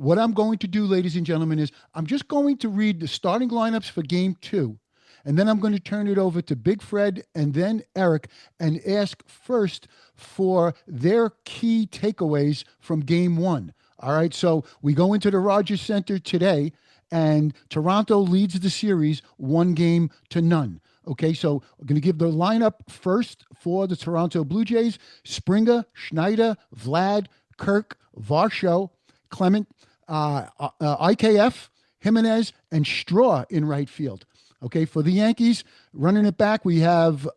what I'm going to do, ladies and gentlemen, is I'm just going to read the starting lineups for game two. And then I'm going to turn it over to Big Fred and then Eric and ask first for their key takeaways from game one. All right. So we go into the Rogers Center today, and Toronto leads the series 1-0. Okay, so I'm going to give the lineup first for the Toronto Blue Jays: Springer, Schneider, Vlad, Kirk, Varsho, Clement, IKF, Jimenez, and Straw in right field. Okay, for the Yankees, running it back, we have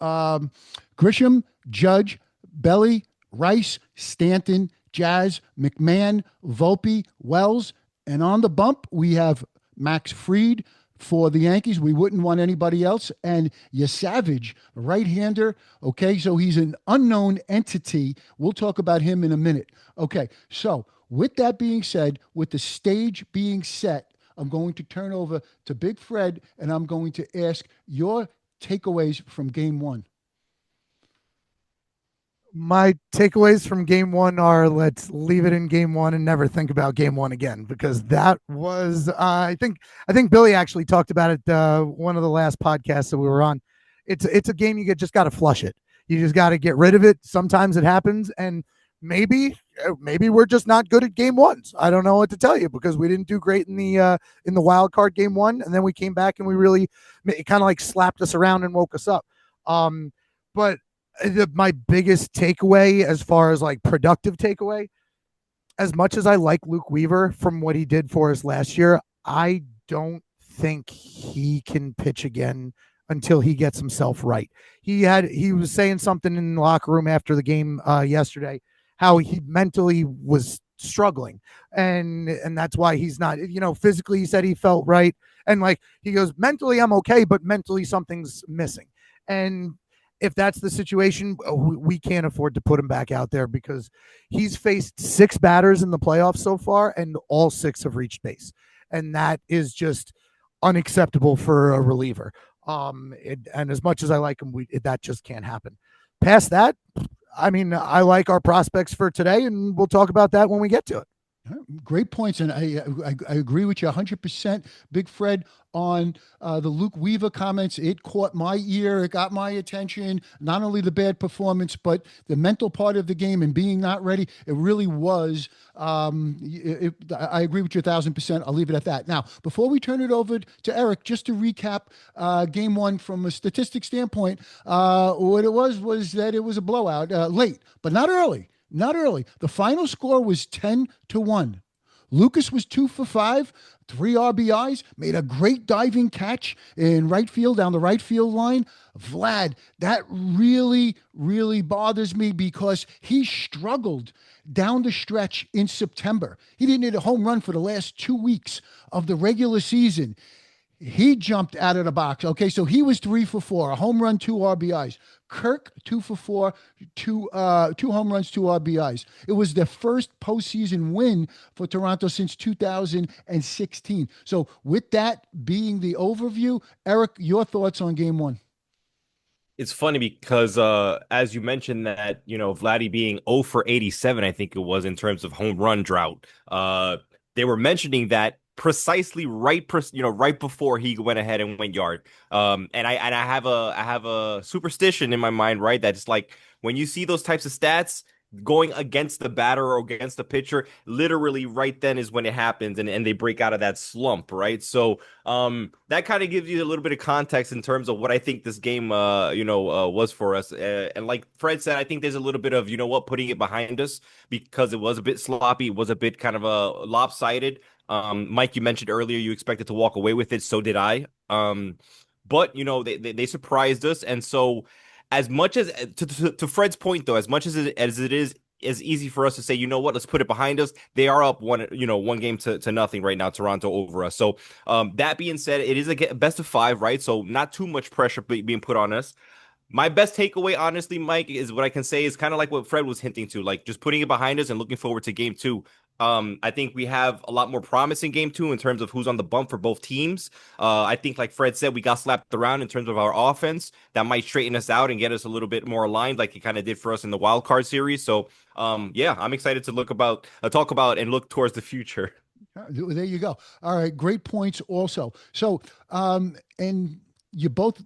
Grisham, Judge, Belly, Rice, Stanton, Jazz, McMahon, Volpe, Wells, and on the bump, we have Max Fried for the Yankees. We wouldn't want anybody else. And Savage, right-hander. Okay, so he's an unknown entity. We'll talk about him in a minute. Okay, so with that being said, with the stage being set, I'm going to turn over to Big Fred, and I'm going to ask your takeaways from game one. My takeaways from game one are let's leave it in game one and never think about game one again, because that was I think Billy actually talked about it one of the last podcasts that we were on. It's a game you just got to flush it. You just got to get rid of it. Sometimes it happens, and maybe we're just not good at game ones. I don't know what to tell you, because we didn't do great in the wild card game one, and then we came back and we really, it kind of like slapped us around and woke us up. But my biggest takeaway, as far as like productive takeaway, as much as I like Luke Weaver from what he did for us last year, I don't think he can pitch again until he gets himself right. He was saying something in the locker room after the game yesterday, how he mentally was struggling, and that's why he's not, physically he said he felt right, and like he goes, mentally I'm okay, but mentally something's missing. And if that's the situation, we can't afford to put him back out there, because he's faced 6 batters in the playoffs so far, and all 6 have reached base. And that is just unacceptable for a reliever. And as much as I like him, that just can't happen. Past that, I mean, I like our prospects for today, and we'll talk about that when we get to it. Great points, and I agree with you 100%, Big Fred, on the Luke Weaver comments. It caught my ear. It got my attention. Not only the bad performance, but the mental part of the game and being not ready. It really was. I agree with you 1,000%. I'll leave it at that. Now, before we turn it over to Eric, just to recap game one from a statistic standpoint, what it was that it was a blowout late, but not early. Not early. The final score was 10-1. Lucas was 2 for 5, 3 RBIs, made a great diving catch in right field down the right field line. Vlad, that really, really bothers me, because he struggled down the stretch in September. He didn't hit a home run for the last 2 weeks of the regular season. He jumped out of the box. Okay, so he was 3 for 4, a home run, 2 RBIs. Kirk, 2 for 4, two home runs, 2 RBIs. It was their first postseason win for Toronto since 2016. So with that being the overview, Eric, your thoughts on game one? It's funny because as you mentioned that, Vladdy being 0 for 87, I think it was, in terms of home run drought. They were mentioning that precisely right before he went ahead and went yard. And I have a superstition in my mind, right? That's like, when you see those types of stats going against the batter or against the pitcher, literally right then is when it happens, and they break out of that slump, right? So that kind of gives you a little bit of context in terms of what I think this game was for us. And like Fred said, I think there's a little bit of, putting it behind us, because it was a bit sloppy, it was a bit kind of a lopsided. Mike, you mentioned earlier you expected to walk away with it. So did I. But they surprised us, and so as much as to Fred's point, though, as much as it is as easy for us to say, let's put it behind us. They are up one game to nothing right now, Toronto over us. So that being said, it is a best of 5, right? So not too much pressure being put on us. My best takeaway, honestly, Mike, is what I can say is kind of like what Fred was hinting to, like just putting it behind us and looking forward to game 2. I think we have a lot more promise in game 2 in terms of who's on the bump for both teams. I think, like Fred said, we got slapped around in terms of our offense. That might straighten us out and get us a little bit more aligned, like it kind of did for us in the wild card series. So, yeah, I'm excited to talk about and look towards the future. There you go. All right, great points also. So, and you both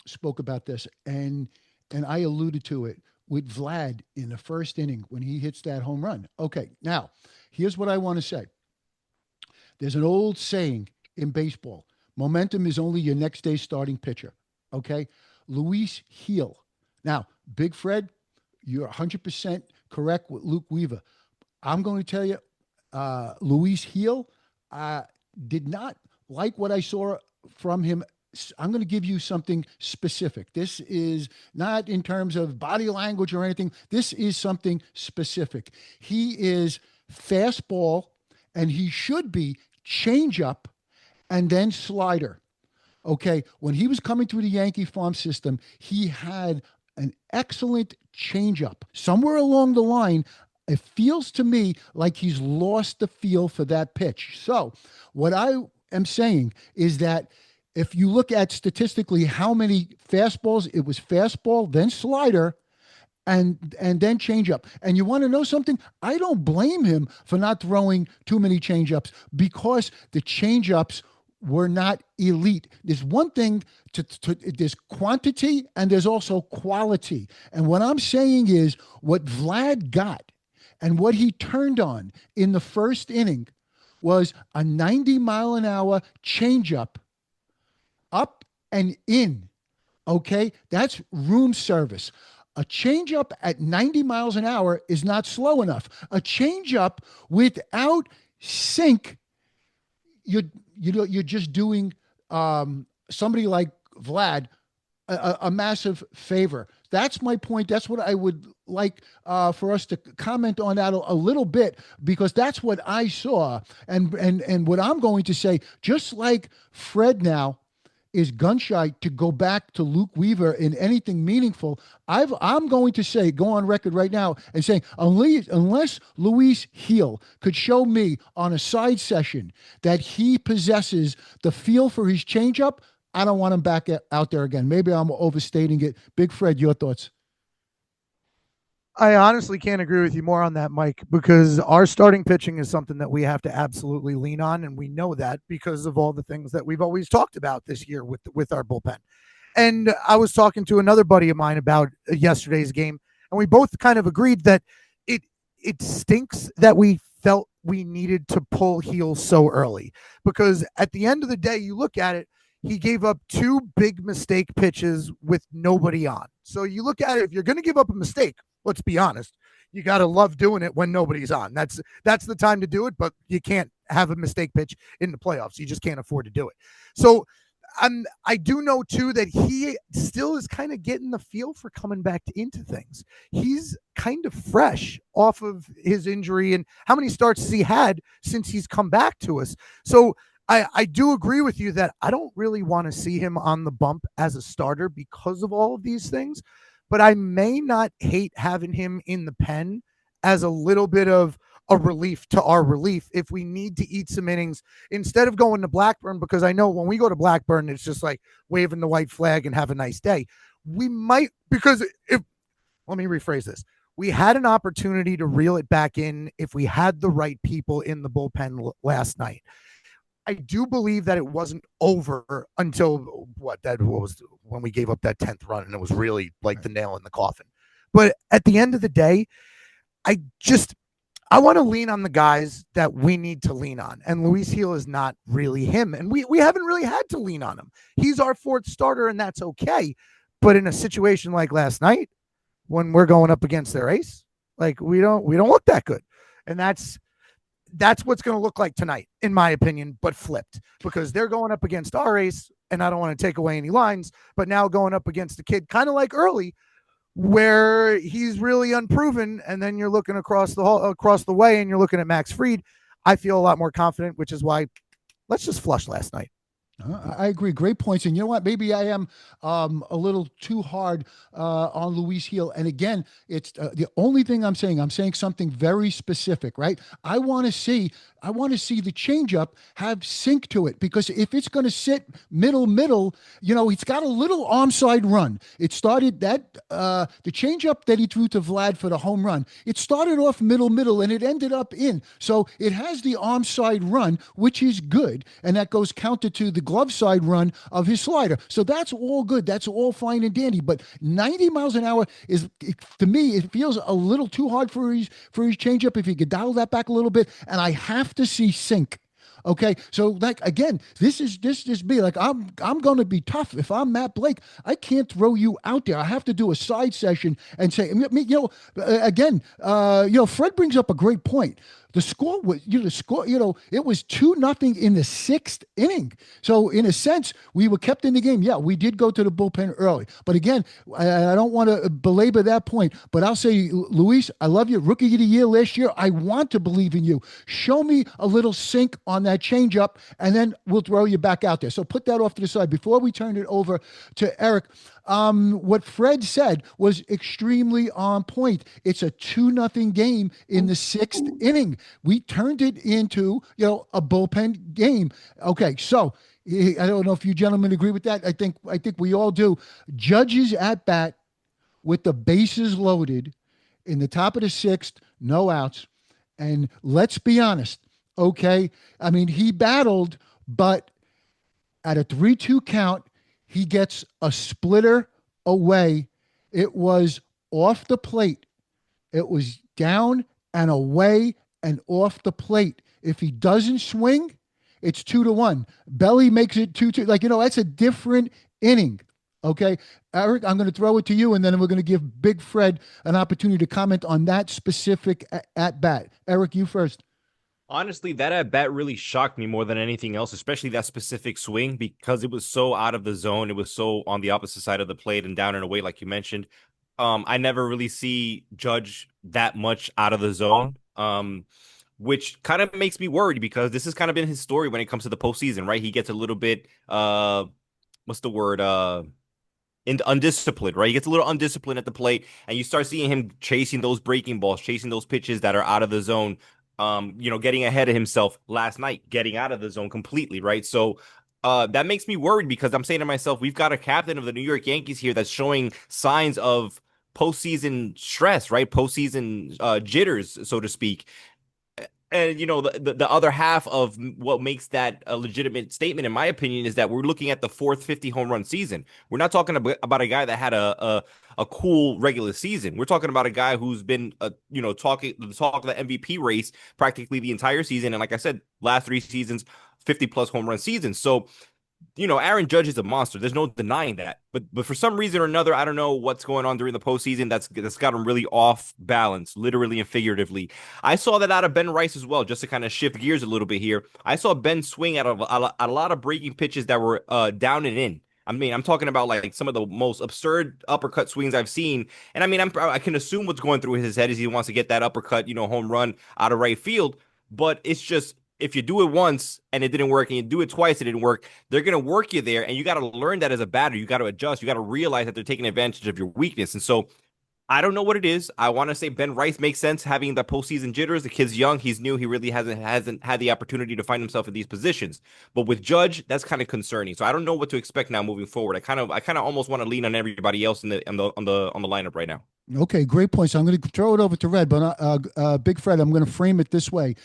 spoke about this, and I alluded to it with Vlad in the first inning when he hits that home run. Okay, now here's what I want to say. There's an old saying in baseball: momentum is only your next day's starting pitcher. Okay, Luis Heel. Now, Big Fred, you're 100% correct with Luke Weaver. I'm going to tell you, Luis Heel did not like what I saw from him. I'm going to give you something specific. This is not in terms of body language or anything. This is something specific. He is fastball, and he should be changeup and then slider. Okay, when he was coming through the Yankee farm system, he had an excellent changeup. Somewhere along the line, it feels to me like he's lost the feel for that pitch. So, what I am saying is that if you look at statistically how many fastballs, it was fastball, then slider, and then changeup. And you want to know something? I don't blame him for not throwing too many changeups because the changeups were not elite. There's one thing there's quantity and there's also quality. And what I'm saying is what Vlad got and what he turned on in the first inning was a 90-mile-an-hour changeup up and in. Okay, that's room service. A changeup at 90 miles an hour is not slow enough. A changeup without sink, you're just doing somebody like Vlad a massive favor. That's my point. That's what I would like for us to comment on that a little bit, because that's what I saw. And what I'm going to say, just like Fred now is gun shy to go back to Luke Weaver in anything meaningful, I'm going to say, go on record right now and say, unless Luis Heel could show me on a side session that he possesses the feel for his changeup, I don't want him back out there again. Maybe I'm overstating it. Big Fred, your thoughts? I honestly can't agree with you more on that, Mike, because our starting pitching is something that we have to absolutely lean on, and we know that because of all the things that we've always talked about this year with our bullpen. And I was talking to another buddy of mine about yesterday's game, and we both kind of agreed that it stinks that we felt we needed to pull Heel so early, because at the end of the day, you look at it, he gave up two big mistake pitches with nobody on. So you look at it, if you're going to give up a mistake, let's be honest, you got to love doing it when nobody's on. That's the time to do it, but you can't have a mistake pitch in the playoffs. You just can't afford to do it. So I do know, too, that he still is kind of getting the feel for coming back into things. He's kind of fresh off of his injury, and how many starts has he had since he's come back to us? So I do agree with you that I don't really want to see him on the bump as a starter because of all of these things, but I may not hate having him in the pen as a little bit of a relief to our relief if we need to eat some innings instead of going to Blackburn, because I know when we go to Blackburn, it's just like waving the white flag and have a nice day. We might, because let me rephrase this. We had an opportunity to reel it back in if we had the right people in the bullpen last night. I do believe that it wasn't over until what was when we gave up that 10th run, and it was really like the nail in the coffin. But at the end of the day, I want to lean on the guys that we need to lean on. And Luis Heel is not really him. And we haven't really had to lean on him. He's our fourth starter, and that's okay. But in a situation like last night, when we're going up against their ace, like we don't look that good. And that's what's going to look like tonight, in my opinion, but flipped, because they're going up against our ace, and I don't want to take away any lines, but now going up against a kid kind of like Early, where he's really unproven, and then you're looking across the way, and you're looking at Max Fried. I feel a lot more confident, which is why let's just flush last night. I agree. Great points. And you know what? Maybe I am a little too hard on Luis Heel. And again, it's the only thing I'm saying. I'm saying something very specific, right? I want to see the changeup have sink to it, because if it's going to sit middle, it's got a little arm side run. It started that the changeup that he threw to Vlad for the home run. It started off middle, and it ended up in. So it has the arm side run, which is good, and that goes counter to the glove side run of his slider. So that's all good. That's all fine and dandy. But 90 miles an hour to me, it feels a little too hard for his changeup. If he could dial that back a little bit, and I have to see sink. Okay, so like again, this is me. Like I'm going to be tough. If I'm Matt Blake, I can't throw you out there. I have to do a side session and say, again, Fred brings up a great point. The score was, it was 2-0 in the sixth inning. So in a sense, we were kept in the game. Yeah, we did go to the bullpen early, but again, I don't want to belabor that point. But I'll say, Luis, I love you. Rookie of the year last year. I want to believe in you. Show me a little sink on that changeup, and then we'll throw you back out there. So put that off to the side before we turn it over to Eric. What Fred said was extremely on point. It's a 2-0 game in the sixth inning. We turned it into, a bullpen game. Okay, so I don't know if you gentlemen agree with that. I think we all do. Judge's at bat with the bases loaded in the top of the sixth, no outs. And let's be honest, okay? I mean, he battled, but at a 3-2 count, he gets a splitter away. It was off the plate. It was down and away and off the plate. If he doesn't swing, it's 2-1. Belly makes it 2-2. That's a different inning. Okay. Eric, I'm going to throw it to you, and then we're going to give Big Fred an opportunity to comment on that specific at bat. Eric, you first. Honestly, that at bat really shocked me more than anything else, especially that specific swing, because it was so out of the zone. It was so on the opposite side of the plate and down and away, like you mentioned. I never really see Judge that much out of the zone, which kind of makes me worried, because this has kind of been his story when it comes to the postseason, right? He gets a little bit, what's the word? Undisciplined, right? He gets a little undisciplined at the plate, and you start seeing him chasing those breaking balls, chasing those pitches that are out of the zone. Getting ahead of himself last night, getting out of the zone completely, right? So that makes me worried, because I'm saying to myself, we've got a captain of the New York Yankees here that's showing signs of postseason stress, right? Postseason jitters, so to speak. And the other half of what makes that a legitimate statement, in my opinion, is that we're looking at the fourth 50 home run season. We're not talking about a guy that had a cool regular season. We're talking about a guy who's been talking the talk of the MVP race practically the entire season, and like I said, last 3 seasons, 50 plus home run seasons. So Aaron Judge is a monster. There's no denying that. But for some reason or another, I don't know what's going on during the postseason that's got him really off balance, literally and figuratively. I saw that out of Ben Rice as well, just to kind of shift gears a little bit here. I saw Ben swing at a lot of breaking pitches that were down and in. I mean, I'm talking about like some of the most absurd uppercut swings I've seen. And I mean, I can assume what's going through his head is he wants to get that uppercut, home run out of right field. But it's just, if you do it once and it didn't work, and you do it twice, it didn't work, they're going to work you there. And you got to learn that as a batter. You got to adjust. You got to realize that they're taking advantage of your weakness. And so I don't know what it is. I want to say Ben Rice makes sense, having the postseason jitters. The kid's young. He's new. He really hasn't had the opportunity to find himself in these positions. But with Judge, that's kind of concerning. So I don't know what to expect now moving forward. I kind of almost want to lean on everybody else on the lineup right now. Okay, great point. So I'm going to throw it over to Red, but Big Fred, I'm going to frame it this way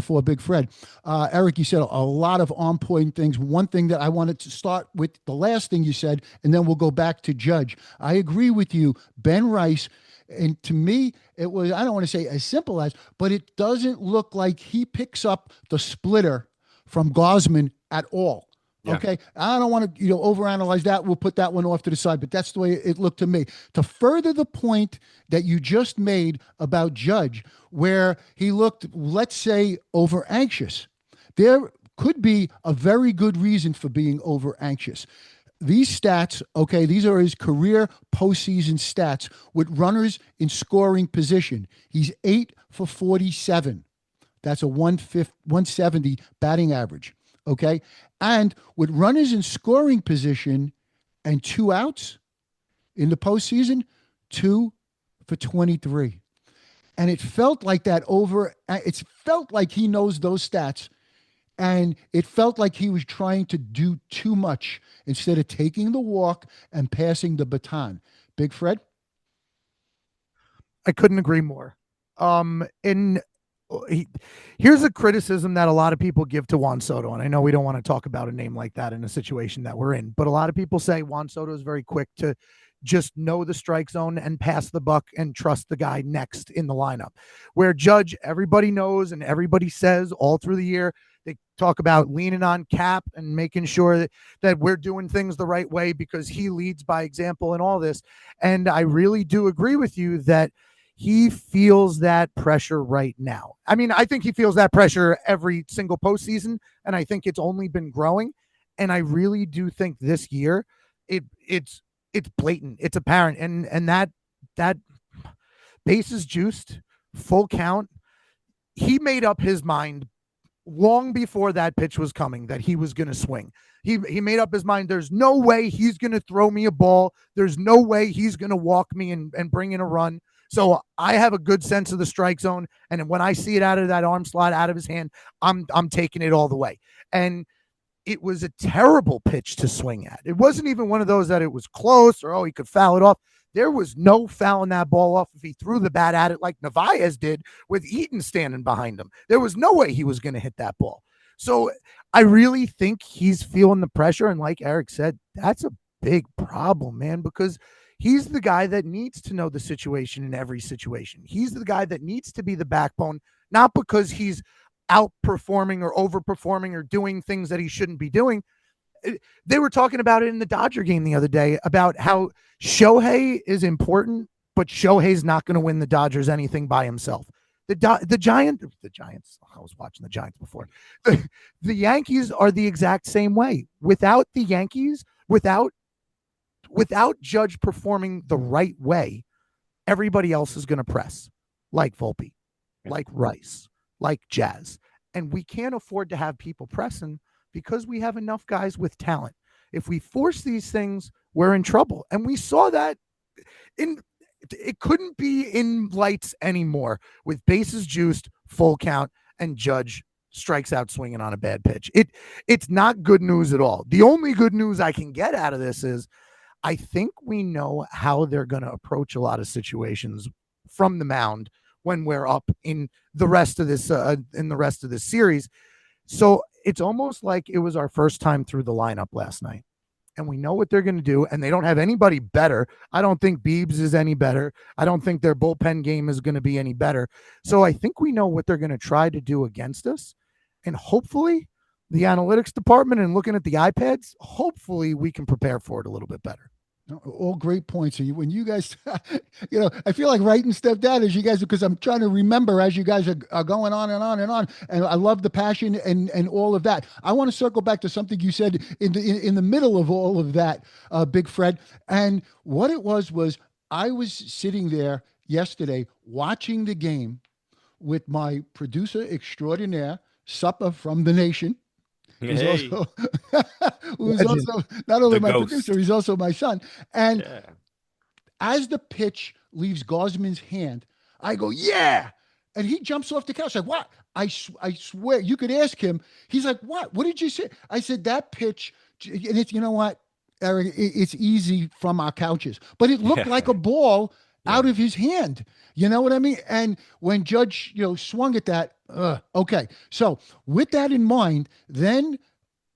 for Big Fred. Eric, you said a lot of on-point things. One thing that I wanted to start with, the last thing you said, and then we'll go back to Judge. I agree with you. Ben Rice, and to me, it was, I don't want to say as simple as, but it doesn't look like he picks up the splitter from Gosman at all. Yeah. Okay. I don't want to, overanalyze that. We'll put that one off to the side, but that's the way it looked to me. To further the point that you just made about Judge, where he looked, let's say, over anxious, there could be a very good reason for being over anxious. These stats, okay, these are his career postseason stats with runners in scoring position. He's 8 for 47. That's a 170 batting average. Okay. And with runners in scoring position and 2 outs in the postseason, 2 for 23. And it felt like that it felt like he knows those stats. And it felt like he was trying to do too much instead of taking the walk and passing the baton. Big Fred? I couldn't agree more. In he, Here's a criticism that a lot of people give to Juan Soto, and I know we don't want to talk about a name like that in a situation that we're in, but a lot of people say Juan Soto is very quick to just know the strike zone and pass the buck and trust the guy next in the lineup. Where Judge, everybody knows and everybody says all through the year, they talk about leaning on Cap and making sure that we're doing things the right way because he leads by example and all this. And I really do agree with you that he feels that pressure right now. I mean, I think he feels that pressure every single postseason, and I think it's only been growing. And I really do think this year it's blatant, it's apparent, and that base is juiced, full count. He made up his mind long before that pitch was coming that he was going to swing. He made up his mind. There's no way he's going to throw me a ball. There's no way he's going to walk me and bring in a run. So I have a good sense of the strike zone, and when I see it out of that arm slot, out of his hand, I'm taking it all the way. And it was a terrible pitch to swing at. It wasn't even one of those that it was close or, oh, he could foul it off. There was no fouling that ball off if he threw the bat at it like Narvaez did with Eaton standing behind him. There was no way he was going to hit that ball. So I really think he's feeling the pressure. And like Eric said, that's a big problem, man, because he's the guy that needs to know the situation in every situation. He's the guy that needs to be the backbone, not because he's outperforming or overperforming or doing things that he shouldn't be doing. They were talking about it in the Dodger game the other day about how Shohei is important, but Shohei's not going to win the Dodgers anything by himself. The Giants, I was watching the Giants before. The Yankees are the exact same way. Without the Yankees, without Judge performing the right way, everybody else is going to press, like Volpe, like Rice, like Jazz. And we can't afford to have people pressing because we have enough guys with talent. If we force these things, we're in trouble. And we saw that it couldn't be in lights anymore with bases juiced, full count, and Judge strikes out swinging on a bad pitch. It's not good news at all. The only good news I can get out of this is I think we know how they're going to approach a lot of situations from the mound when we're up in the rest of this series. So it's almost like it was our first time through the lineup last night, and we know what they're going to do, and they don't have anybody better. I don't think Biebs is any better. I don't think their bullpen game is going to be any better. So I think we know what they're going to try to do against us, and hopefully the analytics department and looking at the iPads, hopefully we can prepare for it a little bit better. All great points. When you guys, I feel like writing stuff down as you guys, because I'm trying to remember as you guys are going on and on and on. And I love the passion and all of that. I want to circle back to something you said in the middle of all of that, Big Fred. And what it was I was sitting there yesterday watching the game with my producer extraordinaire, Supper from the Nation. Who's also not only my producer, he's also my son. And as the pitch leaves Gausman's hand, I go, yeah. And he jumps off the couch like, what? I swear, you could ask him. He's like, what? What did you say? I said, that pitch, and it's, you know what, Eric, it's easy from our couches, but it looked like a ball out of his hand. You know what I mean? And when Judge, swung at that, okay. So with that in mind, then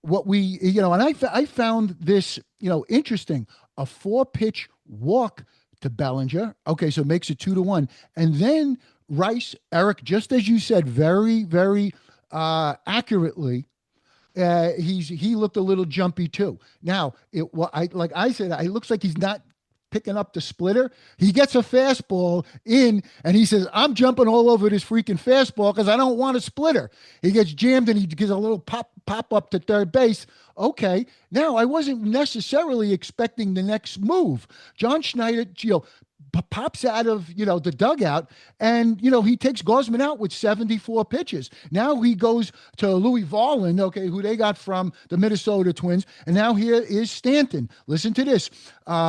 what we, and I found this, interesting, a 4-pitch walk to Bellinger. Okay. So it makes it 2-1. And then Rice, Eric, just as you said, very, very accurately, he looked a little jumpy too. Now, like I said, it looks like he's not picking up the splitter. He gets a fastball in and he says, I'm jumping all over this freaking fastball because I don't want a splitter. He gets jammed and he gives a little pop up to third base. Okay. Now I wasn't necessarily expecting the next move. John Schneider, pops out of, the dugout, and, he takes Gosman out with 74 pitches. Now he goes to Louis Varland, okay, who they got from the Minnesota Twins. And now here is Stanton. Listen to this.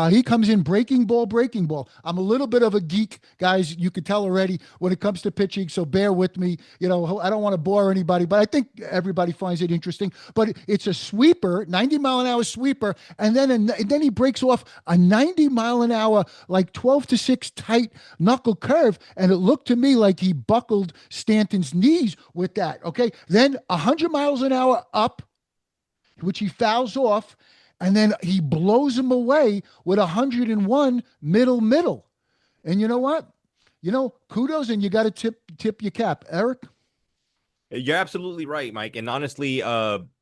He comes in breaking ball. I'm a little bit of a geek, guys. You could tell already when it comes to pitching, so bear with me. I don't want to bore anybody, but I think everybody finds it interesting. But it's a sweeper, 90-mile-an-hour sweeper, and then he breaks off a 90-mile-an-hour, like 12-6 tight knuckle curve, and it looked to me like he buckled Stanton's knees with that. Okay, then 100 miles an hour up, which he fouls off, and then he blows him away with 101 middle. And you know what? Kudos, and you got to tip your cap, Eric. You're absolutely right, Mike. And honestly,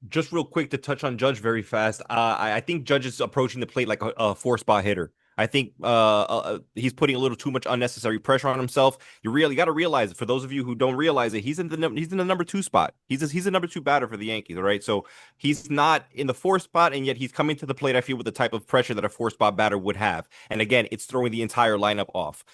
just real quick to touch on Judge very fast. I think Judge is approaching the plate like a four-spot hitter. I think he's putting a little too much unnecessary pressure on himself. You really got to realize it. For those of you who don't realize it, he's in the number 2 spot. He's a number 2 batter for the Yankees, all right? So he's not in the 4 spot, and yet he's coming to the plate, I feel, with the type of pressure that a 4-spot batter would have. And again, it's throwing the entire lineup off.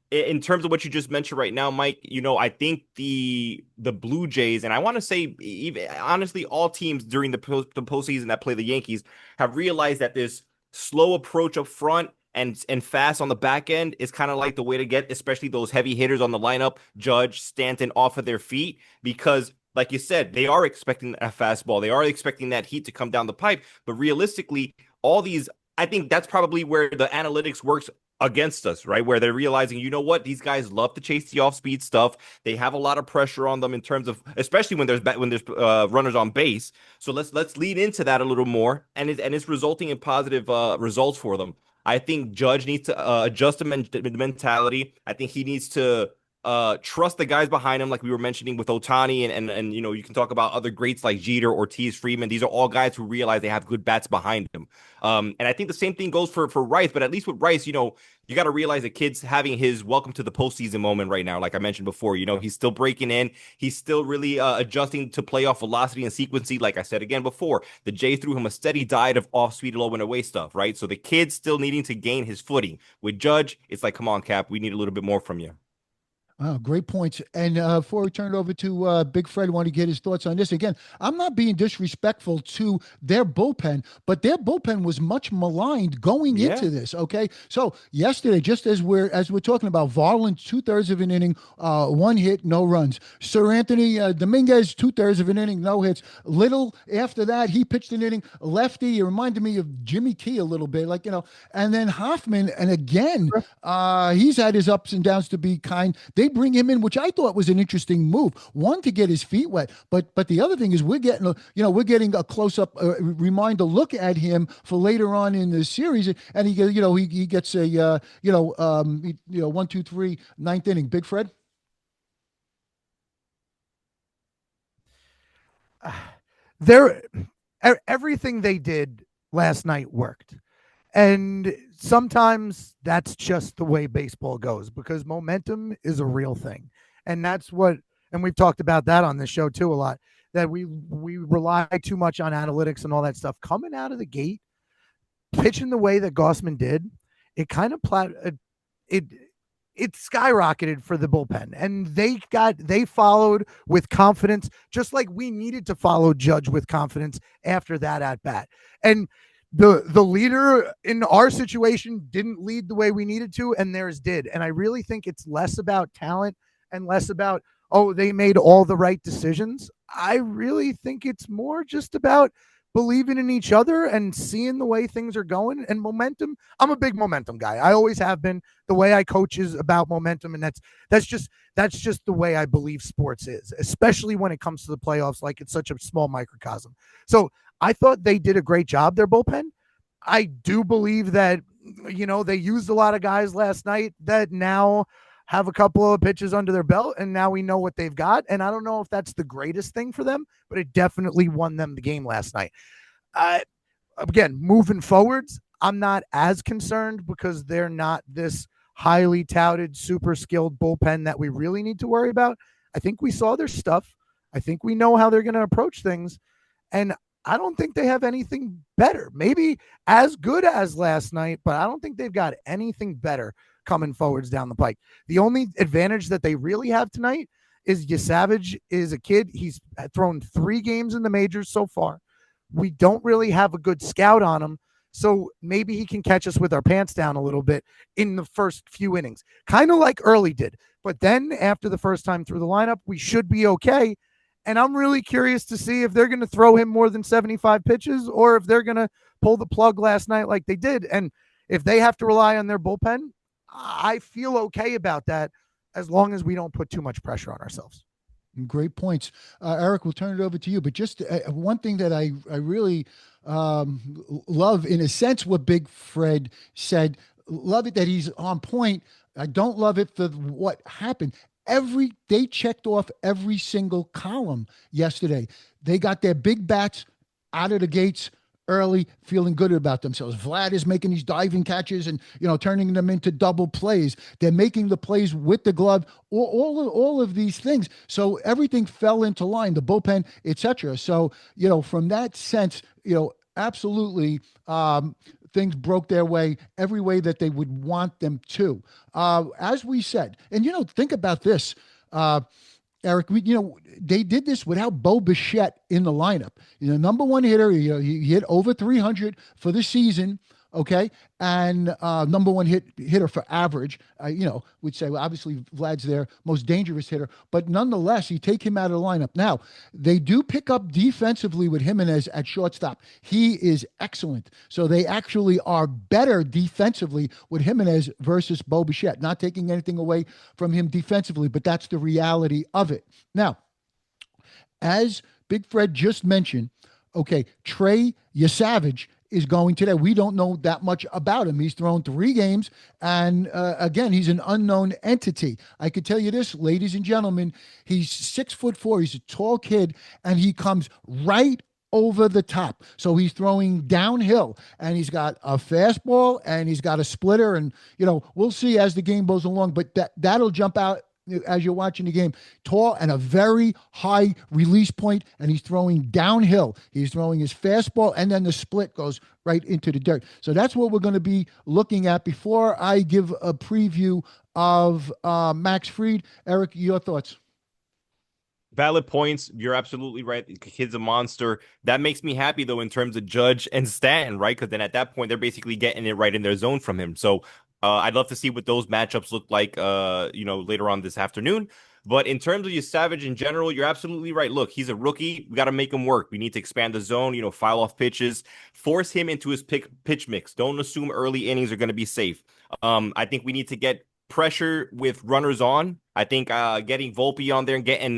In terms of what you just mentioned right now, Mike, I think the Blue Jays, and I want to say even honestly, all teams during the postseason that play the Yankees have realized that this slow approach up front and fast on the back end is kind of like the way to get, especially those heavy hitters on the lineup, Judge, Stanton, off of their feet, because like you said, they are expecting a fastball. They are expecting that heat to come down the pipe. But realistically, I think that's probably where the analytics works against us, right? Where they're realizing, you know what, these guys love to chase the off-speed stuff. They have a lot of pressure on them in terms of, especially when there's runners on base. So let's lead into that a little more, and it's resulting in positive results for them. I think Judge needs to adjust the mentality. I think he needs to trust the guys behind him, like we were mentioning with Ohtani, and you can talk about other greats like Jeter, Ortiz, Freeman. These are all guys who realize they have good bats behind them. And I think the same thing goes for Rice, but at least with Rice, you got to realize the kid's having his welcome to the postseason moment right now. Like I mentioned before, he's still breaking in. He's still really adjusting to playoff velocity and sequency. Like I said again before, the Jays threw him a steady diet of off-speed, low and away stuff, right? So the kid's still needing to gain his footing. With Judge, it's like, come on, Cap, we need a little bit more from you. Oh, great points. And before we turn it over to Big Fred, want to get his thoughts on this. Again, I'm not being disrespectful to their bullpen, but their bullpen was much maligned going into this. Okay, so yesterday, just as we're talking about, Varland 2/3 of an inning, 1 hit, no runs. Sir Anthony Dominguez 2/3 of an inning, no hits. Little after that, he pitched an inning, lefty. It reminded me of Jimmy Key a little bit, And then Hoffman, and again, he's had his ups and downs, to be kind. They bring him in, which I thought was an interesting move. One, to get his feet wet, but the other thing is we're getting a close up reminder look at him for later on in the series, and he gets a 1, 2, 3, 9th inning. Big Fred. Everything they did last night worked. And sometimes that's just the way baseball goes, because momentum is a real thing. And and we've talked about that on this show too a lot, that we rely too much on analytics and all that stuff. Coming out of the gate, pitching the way that Gosman did, it kind of it skyrocketed for the bullpen, and they followed with confidence, just like we needed to follow Judge with confidence after that at bat. And the leader in our situation didn't lead the way we needed to, and theirs did. And I really think it's less about talent and less about, they made all the right decisions. I really think it's more just about believing in each other and seeing the way things are going and momentum. I'm a big momentum guy. I always have been. The way I coach is about momentum, and that's just the way I believe sports is, especially when it comes to the playoffs. Like, it's such a small microcosm. So I thought they did a great job, their bullpen. I do believe that, they used a lot of guys last night that now have a couple of pitches under their belt, and now we know what they've got. And I don't know if that's the greatest thing for them, but it definitely won them the game last night. Again, moving forwards, I'm not as concerned, because they're not this highly touted, super skilled bullpen that we really need to worry about. I think we saw their stuff. I think we know how they're going to approach things. And I don't think they have anything better. Maybe as good as last night, but I don't think they've got anything better coming forwards down the pike. The only advantage that they really have tonight is Savage is a kid. He's thrown 3 games in the majors so far. We don't really have a good scout on him. So maybe he can catch us with our pants down a little bit in the first few innings, kind of like Early did. But then after the first time through the lineup, we should be okay. And I'm really curious to see if they're going to throw him more than 75 pitches or if they're going to pull the plug last night like they did. And if they have to rely on their bullpen, I feel okay about that as long as we don't put too much pressure on ourselves. Great points. Eric, we'll turn it over to you. But just one thing that I really love, in a sense, what Big Fred said. Love it that he's on point. I don't love it for what happened. They checked off every single column yesterday. They got their big bats out of the gates early, feeling good about themselves. Vlad is making these diving catches and, turning them into double plays. They're making the plays with the glove, all of these things. So everything fell into line, the bullpen, etc. So, from that sense, absolutely, things broke their way every way that they would want them to. As we said, and, think about this, Eric, they did this without Bo Bichette in the lineup. Number one hitter, he hit over 300 for the season, okay? And number one hitter for average, we'd say, well, obviously Vlad's their most dangerous hitter, but nonetheless, you take him out of the lineup. Now, they do pick up defensively with Jimenez at shortstop. He is excellent. So they actually are better defensively with Jimenez versus Bo Bichette, not taking anything away from him defensively, but that's the reality of it. Now, as Big Fred just mentioned, okay, Trey Yesavage is going today. We don't know that much about him. He's thrown 3 games, and again, he's an unknown entity. I could tell you this, ladies and gentlemen, he's 6'4". He's a tall kid, and he comes right over the top. So he's throwing downhill, and he's got a fastball, and he's got a splitter, and we'll see as the game goes along. But that'll jump out as you're watching the game. Tall and a very high release point, and he's throwing downhill. He's throwing his fastball, and then the split goes right into the dirt. So that's what we're going to be looking at. Before I give a preview of Max Fried, Eric, your thoughts? Valid points. You're absolutely right. The kid's a monster. That makes me happy, though, in terms of Judge and Stanton, right? Because then at that point, they're basically getting it right in their zone from him. So I'd love to see what those matchups look like, later on this afternoon. But in terms of your Savage in general, you're absolutely right. Look, he's a rookie. We got to make him work. We need to expand the zone, file off pitches, force him into his pitch mix. Don't assume early innings are going to be safe. I think we need to get pressure with runners on. I think getting Volpe on there and getting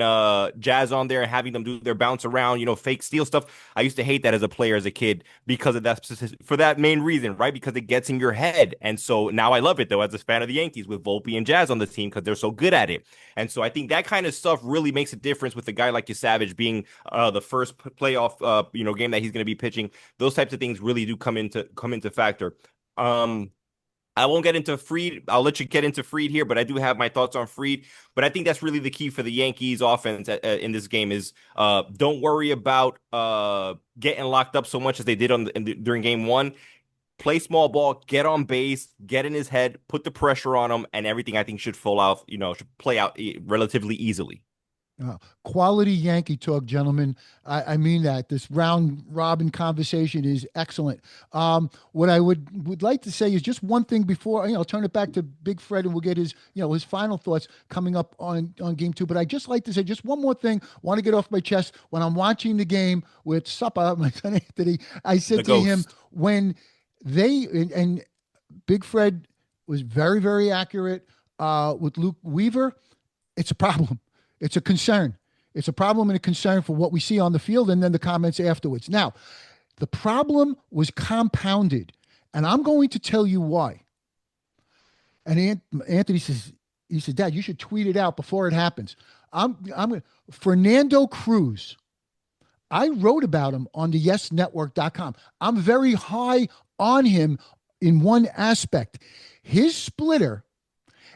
Jazz on there and having them do their bounce around, fake steal stuff. I used to hate that as a player, as a kid, because of that for that main reason, right? Because it gets in your head. And so now I love it, though, as a fan of the Yankees with Volpe and Jazz on the team because they're so good at it. And so I think that kind of stuff really makes a difference with a guy like Savage being the first playoff game that he's going to be pitching. Those types of things really do come into factor. I won't get into Fried. I'll let you get into Fried here, but I do have my thoughts on Fried. But I think that's really the key for the Yankees offense in this game is don't worry about getting locked up so much as they did during game 1. Play small ball, get on base, get in his head, put the pressure on him, and everything I think should should play out relatively easily. Quality Yankee talk, gentlemen. I mean that. This round robin conversation is excellent. What I would like to say is just one thing before I'll turn it back to Big Fred and we'll get his his final thoughts coming up on game 2. But I just like to say just one more thing. Want to get off my chest. When I'm watching the game with Suppa, my son Anthony, I said to him when they and Big Fred was very, very accurate with Luke Weaver. It's a problem. It's a concern. It's a problem and a concern for what we see on the field and then the comments afterwards. Now, the problem was compounded, and I'm going to tell you why. And Anthony says, Dad, you should tweet it out before it happens. Fernando Cruz. I wrote about him on the YesNetwork.com. I'm very high on him in one aspect. His splitter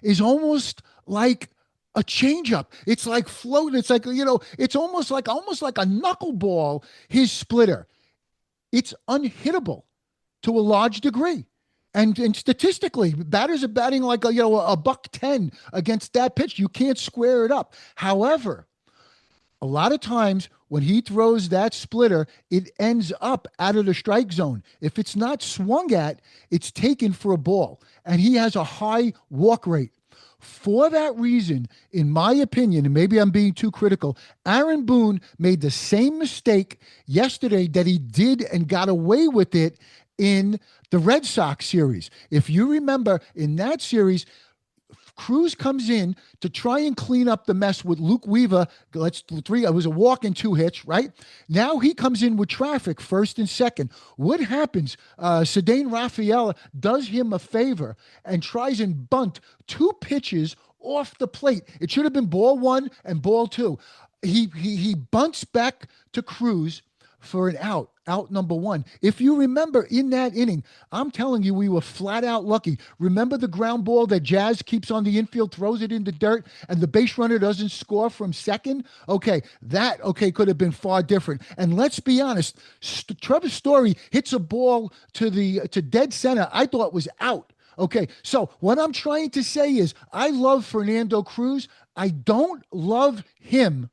is almost like a changeup. It's like floating. It's like, it's almost like a knuckleball, his splitter. it's unhittable to a large degree. And statistically, batters are batting like a buck 10 against that pitch. You can't square it up. However, a lot of times when he throws that splitter, it ends up out of the strike zone. If it's not swung at, it's taken for a ball. And he has a high walk rate. For that reason, in my opinion, and maybe I'm being too critical, Aaron Boone made the same mistake yesterday that he did and got away with it in the Red Sox series. If you remember, in that series, Cruz comes in to try and clean up the mess with Luke Weaver. It was a walk and 2 hits, right? Now he comes in with traffic, first and second. What happens? Cedane Rafaela does him a favor and tries and bunt 2 pitches off the plate. It should have been ball 1 and ball 2. He bunts back to Cruz for an out number 1. If you remember in that inning, I'm telling you, we were flat out lucky. Remember the ground ball that Jazz keeps on the infield, throws it in the dirt, and the base runner doesn't score from second? That could have been far different. And let's be honest, Trevor Story hits a ball to dead center. I thought was out. Okay, so what I'm trying to say is I love Fernando Cruz. I don't love him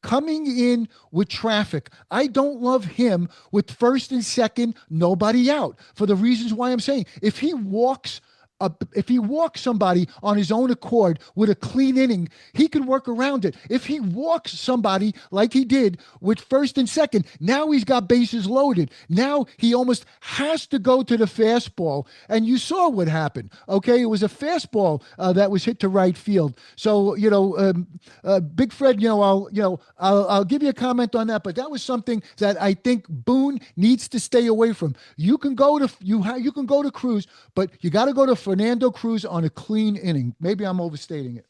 coming in with traffic. I don't love him with first and second, nobody out, for the reasons why I'm saying. If he walks somebody on his own accord with a clean inning, he can work around it. If he walks somebody like he did with first and second, now he's got bases loaded. Now he almost has to go to the fastball. And you saw what happened. Okay, it was a fastball that was hit to right field. So Big Fred, I'll give you a comment on that. But that was something that I think Boone needs to stay away from. You can go to Cruz, but you got to go to Fernando Cruz on a clean inning. Maybe I'm overstating it.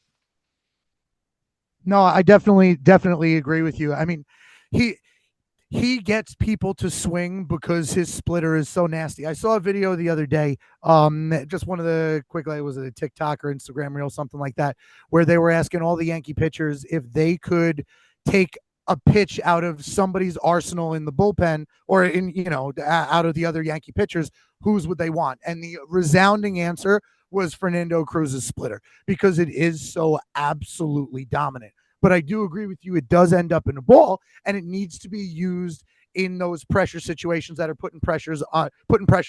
No, I definitely agree with you. I mean, he gets people to swing because his splitter is so nasty. I saw a video the other day, just one of the was it a TikTok or Instagram reel, something like that, where they were asking all the Yankee pitchers if they could take a pitch out of somebody's arsenal in the bullpen or out of the other Yankee pitchers, whose would they want? And the resounding answer was Fernando Cruz's splitter, because it is so absolutely dominant. But I do agree with you. It does end up in a ball, and it needs to be used in those pressure situations that are putting pressure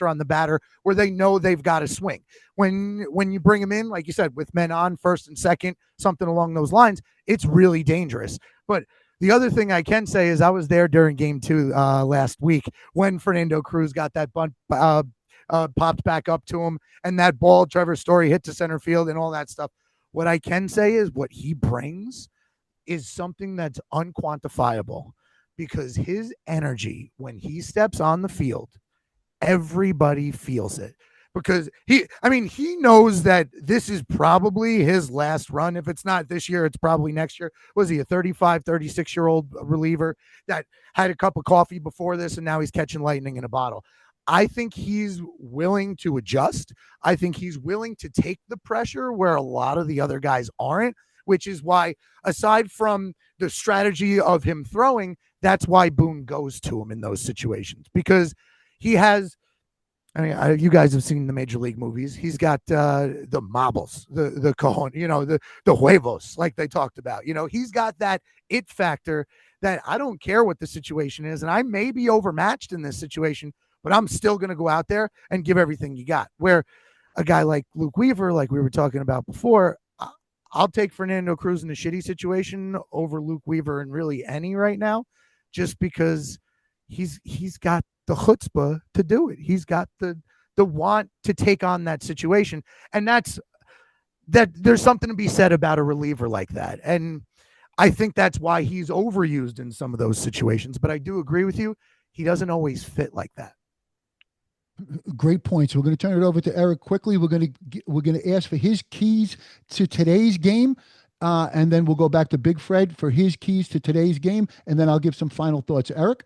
on the batter where they know they've got to swing. When you bring them in, like you said, with men on first and second, something along those lines, it's really dangerous. But the other thing I can say is I was there during game 2 last week when Fernando Cruz got that bunt popped back up to him, and that ball, Trevor Story, hit to center field and all that stuff. What I can say is what he brings is something that's unquantifiable, because his energy when he steps on the field, everybody feels it. Because he knows that this is probably his last run. If it's not this year, it's probably next year. Was he a 35, 36-year-old reliever that had a cup of coffee before this and now he's catching lightning in a bottle? I think he's willing to adjust. I think he's willing to take the pressure where a lot of the other guys aren't, which is why, aside from the strategy of him throwing, that's why Boone goes to him in those situations, because he has, you guys have seen the Major League movies. He's got the marbles, the cojones, the huevos, like they talked about. He's got that it factor that I don't care what the situation is, and I may be overmatched in this situation, but I'm still going to go out there and give everything you got. Where a guy like Luke Weaver, like we were talking about before, I'll take Fernando Cruz in a shitty situation over Luke Weaver in really any right now, just because he's got the chutzpah to do it. He's got the want to take on that situation. And that there's something to be said about a reliever like that. And I think that's why he's overused in some of those situations. But I do agree with you. He doesn't always fit like that. Great points. We're going to turn it over to Eric quickly. We're going to ask for his keys to today's game. And then we'll go back to Big Fred for his keys to today's game. And then I'll give some final thoughts. Eric?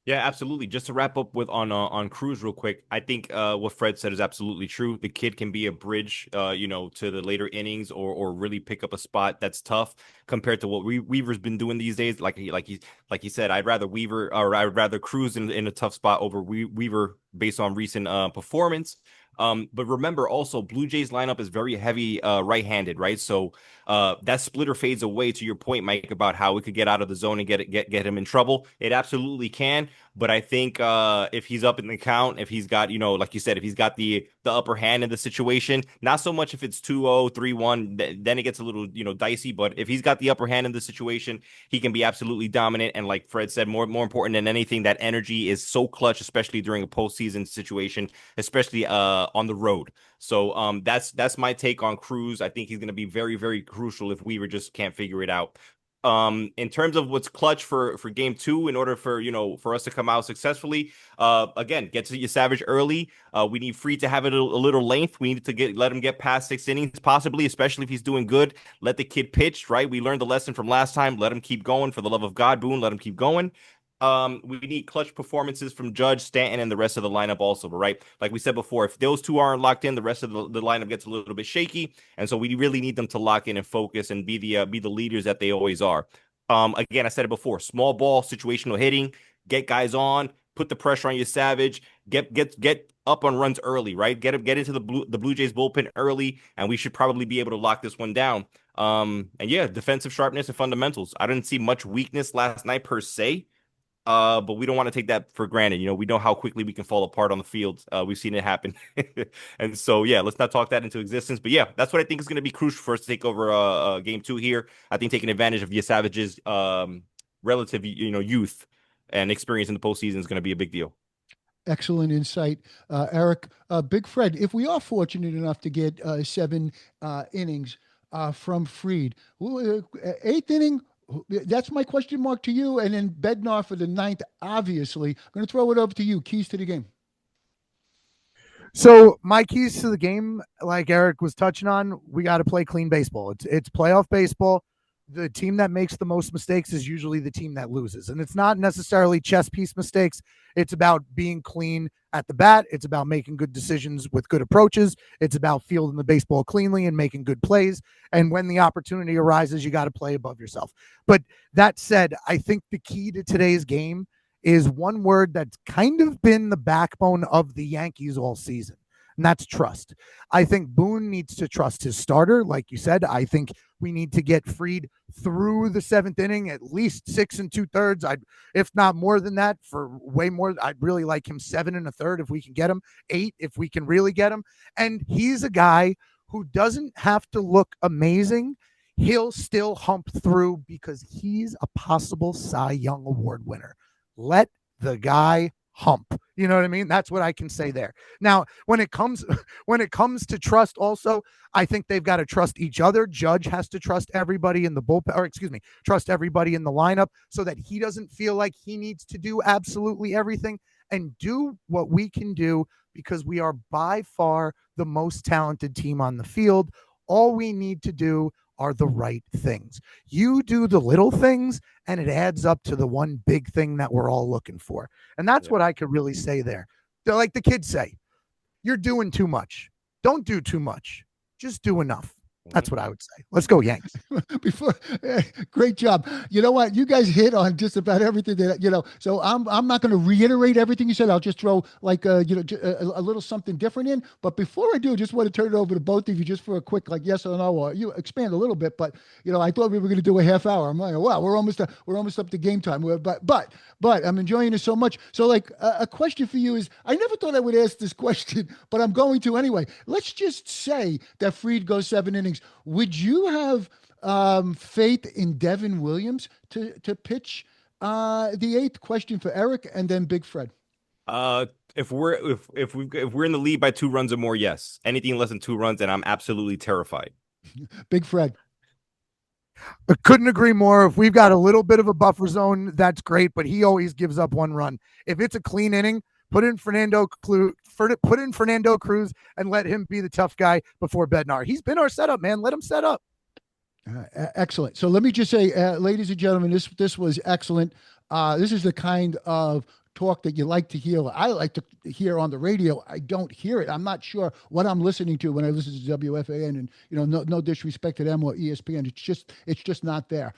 Yeah, absolutely. Just to wrap up with on Cruz real quick, I think what Fred said is absolutely true. The kid can be a bridge, to the later innings or really pick up a spot that's tough compared to what Weaver's been doing these days. Like he said, I'd rather Cruz in a tough spot over Weaver based on recent performance. But remember also Blue Jays lineup is very heavy right-handed, right? So that splitter fades away to your point, Mike, about how it could get out of the zone and get him in trouble. It absolutely can. But I think if he's up in the count, if he's got, like you said, if he's got the upper hand in the situation, not so much if it's 2-0, 3-1, then it gets a little, dicey. But if he's got the upper hand in the situation, he can be absolutely dominant. And like Fred said, more important than anything, that energy is so clutch, especially during a postseason situation, especially on the road. So that's my take on Cruz. I think he's going to be very, very crucial if Weaver just can't figure it out. In terms of what's clutch for game two, in order for us to come out successfully, again, get to your Savage early. We need Free to have it a little length. We need to let him get past 6 innings, possibly, especially if he's doing good. Let the kid pitch, right? We learned the lesson from last time. Let him keep going. For the love of God, Boone, let him keep going. We need clutch performances from Judge, Stanton, and the rest of the lineup also. But right, like we said before, if those two aren't locked in, the rest of the lineup gets a little bit shaky, and so we really need them to lock in and focus and be the leaders that they always are. Again, I said it before: small ball, situational hitting, get guys on, put the pressure on your Savage, get up on runs early, right? Get into the Blue Jays bullpen early, and we should probably be able to lock this one down. And yeah, defensive sharpness and fundamentals. I didn't see much weakness last night per se. But we don't want to take that for granted. We know how quickly we can fall apart on the field. We've seen it happen. And so, yeah, let's not talk that into existence. But yeah, that's what I think is going to be crucial for us to take over game two here. I think taking advantage of Savage's relative, youth and experience in the postseason is going to be a big deal. Excellent insight, Eric. Big Fred, if we are fortunate enough to get 7 innings from Fried, eighth inning, that's my question mark to you. And then Bednar for the ninth, obviously. I'm going to throw it over to you. Keys to the game. So my keys to the game, like Eric was touching on, we got to play clean baseball. It's playoff baseball. The team that makes the most mistakes is usually the team that loses. And it's not necessarily chess piece mistakes. It's about being clean at the bat. It's about making good decisions with good approaches. It's about fielding the baseball cleanly and making good plays. And when the opportunity arises, you got to play above yourself. But that said, I think the key to today's game is one word that's kind of been the backbone of the Yankees all season, and that's trust. I think Boone needs to trust his starter. Like you said, I think we need to get Fried through the 7th inning, at least 6 2/3. If not more than that, for way more. I'd really like him 7 1/3 if we can get him, 8 if we can really get him. And he's a guy who doesn't have to look amazing. He'll still hump through because he's a possible Cy Young Award winner. Let the guy hump. You know what I mean? That's what I can say there. Now, when it comes to trust also, I think they've got to trust each other. Judge has to trust everybody in the bullpen, or excuse me, trust everybody in the lineup so that he doesn't feel like he needs to do absolutely everything, and do what we can do because we are by far the most talented team on the field. All we need to do are the right things. You do the little things and it adds up to the one big thing that we're all looking for. And that's what I could really say there. They're like the kids say, you're doing too much. Don't do too much. Just do enough. That's what I would say. Let's go Yanks. Great job. You know what? You guys hit on just about everything that, so I'm not going to reiterate everything you said. I'll just throw like, a little something different in. But before I do, I just want to turn it over to both of you just for a quick, like, yes or no, or you expand a little bit. But, I thought we were going to do a half hour. I'm like, wow, we're almost up to game time. But I'm enjoying it so much. So like a question for you is, I never thought I would ask this question, but I'm going to anyway. Let's just say that Fried goes 7 innings. Would you have faith in Devin Williams to pitch the eighth? Question for Eric and then Big Fred. If we're in the lead by 2 runs or more, yes. Anything less than 2 runs, and I'm absolutely terrified. Big Fred. I couldn't agree more. If we've got a little bit of a buffer zone, that's great, but he always gives up 1 run. If it's a clean inning, put in Fernando Cruz and let him be the tough guy before Bednar. He's been our setup, man. Let him set up. Excellent. So let me just say, ladies and gentlemen, this was excellent. This is the kind of talk that you like to hear. I like to hear on the radio. I don't hear it. I'm not sure what I'm listening to when I listen to WFAN, and no disrespect to them or ESPN. It's just not there.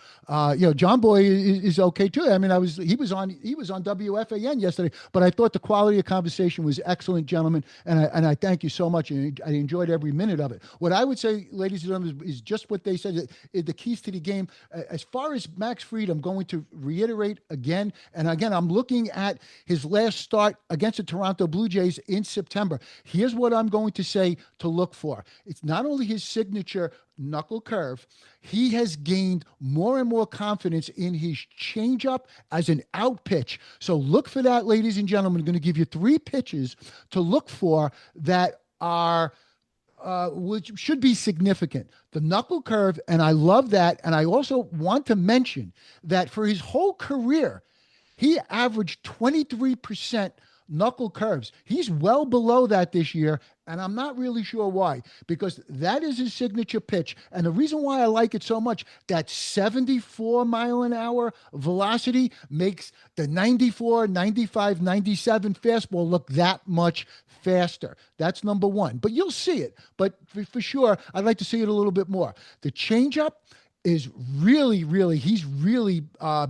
John Boy is okay too. I mean, he was on WFAN yesterday, but I thought the quality of conversation was excellent, gentlemen, and I thank you so much, and I enjoyed every minute of it. What I would say, ladies and gentlemen, is just what they said. The keys to the game. As far as Max Fried, I'm going to reiterate again, and again, I'm looking at his last start against the Toronto Blue Jays in September. Here's what I'm going to say to look for. It's not only his signature knuckle curve, he has gained more and more confidence in his changeup as an out pitch. So look for that, ladies and gentlemen. I'm going to give you 3 pitches to look for that are which should be significant. The knuckle curve, and I love that. And I also want to mention that for his whole career, he averaged 23% knuckle curves. He's well below that this year, and I'm not really sure why, because that is his signature pitch. And the reason why I like it so much, that 74-mile-an-hour velocity makes the 94, 95, 97 fastball look that much faster. That's number one. But you'll see it. But for sure, I'd like to see it a little bit more. The changeup is he's really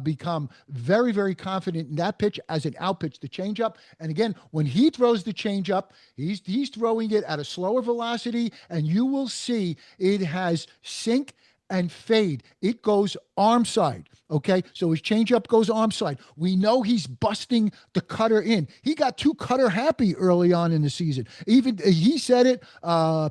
become very, very confident in that pitch as an out pitch, the changeup. And again, when he throws the changeup, he's throwing it at a slower velocity, and you will see it has sink and fade. It goes arm side. Okay, so his changeup goes arm side. We know he's busting the cutter in. He got too cutter happy early on in the season. Even he said it.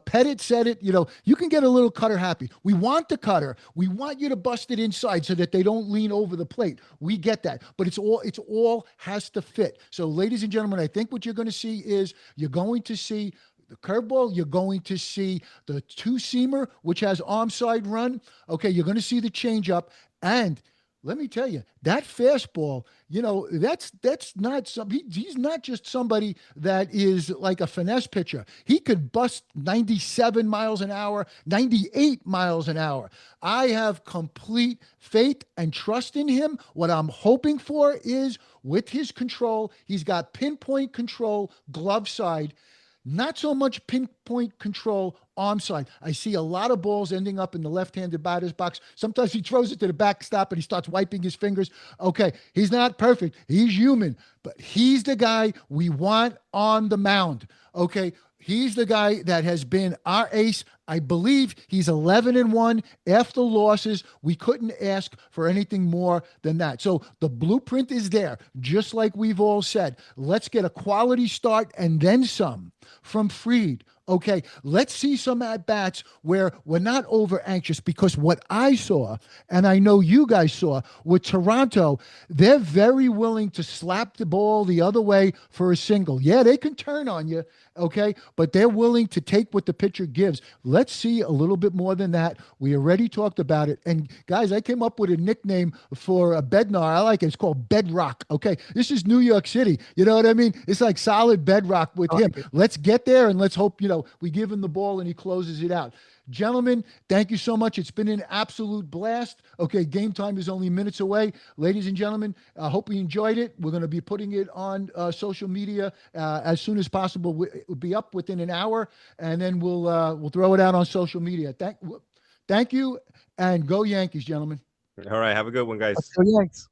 Pettit said it. You can get a little cutter happy. We want the cutter. We want you to bust it inside so that they don't lean over the plate. We get that, but it's all has to fit. So, ladies and gentlemen, I think what you're going to see is you're going to see the curveball, you're going to see the two-seamer, which has arm side run. Okay, you're going to see the changeup, and let me tell you, that fastball, that's not he's not just somebody that is like a finesse pitcher. He could bust 97 miles an hour, 98 miles an hour. I have complete faith and trust in him. What I'm hoping for is with his control, he's got pinpoint control, glove side. Not so much pinpoint control arm side. I see a lot of balls ending up in the left-handed batter's box. Sometimes he throws it to the backstop and he starts wiping his fingers. Okay, he's not perfect. He's human, but he's the guy we want on the mound. Okay, he's the guy that has been our ace. I believe he's 11-1 after losses. We couldn't ask for anything more than that. So the blueprint is there, just like we've all said. Let's get a quality start and then some from Fried. Okay, let's see some at-bats where we're not over anxious, because what I saw, and I know you guys saw, with Toronto, they're very willing to slap the ball the other way for a single. Yeah, they can turn on you, okay, but they're willing to take what the pitcher gives. Let's see a little bit more than that. We already talked about it. And guys, I came up with a nickname for a Bednar. I like it. It's called Bedrock. Okay, this is New York City. You know what I mean? It's like solid bedrock with him. Let's get there, and let's hope, we give him the ball and he closes it out. Gentlemen, thank you so much. It's been an absolute blast. Okay, game time is only minutes away. Ladies and gentlemen, I hope you enjoyed it. We're going to be putting it on social media as soon as possible. It'll be up within an hour, and then we'll throw it out on social media. Thank you, and go Yankees, gentlemen. All right, have a good one, guys. Let's go Yanks.